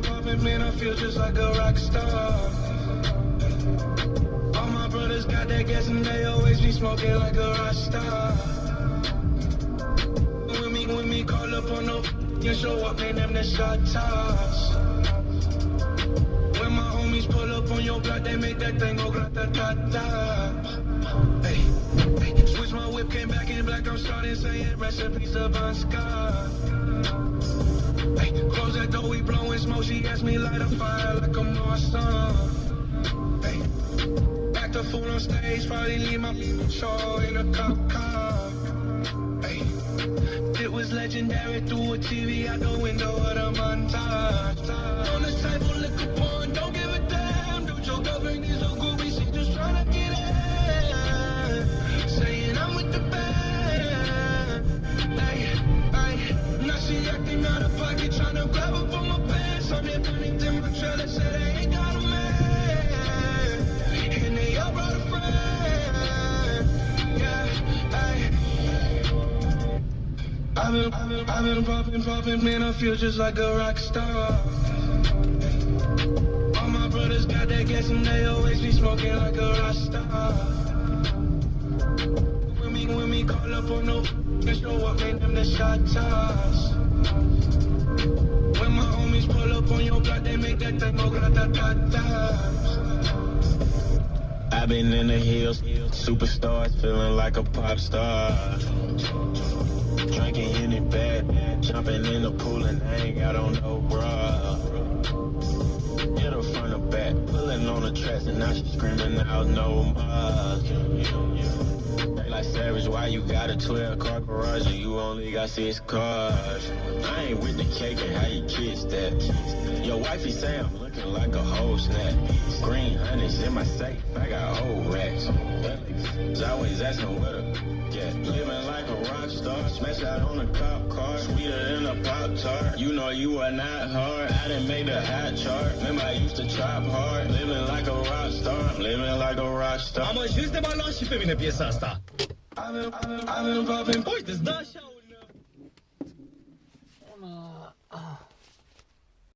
popping, man, I feel just like a rock star. All my brothers got that gas and they always be smoking like a rock star. When me call up on no you show up, man, them the shot toss. When my homies pull up on your block, they make that thing go grata-ta-ta. Hey, hey, switch my whip, came back in black, I'm starting saying recipes of Bon Scott. Hey, close that door, we blowing smoke, she asked me light a fire like a Marsan. Hey, act a fool on stage, probably leave my show in a cop car. Hey, it was legendary through a TV out the window of the montage. On the table, liquor porn, don't give a damn. Dude, your girlfriend is a groupie, she just tryna get in. Saying I'm with the band. Hey, hey, now she acting out of pocket, tryna grab up on my pants. I'm here running to my trailer, say they ain't got a man. And they all brought a friend. Yeah, hey. I've been popping, man, I feel just like a rock star. All my brothers got that gas and they always be smoking like a rock star. When me call up on no and show up, man, them the shot toss. When my homies pull up on your block, they make that thing go grata-ta-ta. I've been in the hills, superstars, feeling like a pop star. Drinking in it bad, jumping in the pool and I ain't got on no bra. Hit her front or back, pulling on the tracks and now she screaming out no more. They like Savage, why you got a 12-car garage and you only got 6 cars? I ain't with the cake and how you kiss that. Your wifey say I'm looking like a whole snack. Green honey's in my safe, I got old racks. Always asking where the get. Living like a rock star, smash out on a cop car, sweeter than a Pop-Tart. You know you are not hard, I done made the hot chart. Remember I used to chop hard, living like a rock star, I'm living like a rock star. Am ajuns de balon și pe mine piesa asta. I've been popping. Uite, îți da așa un...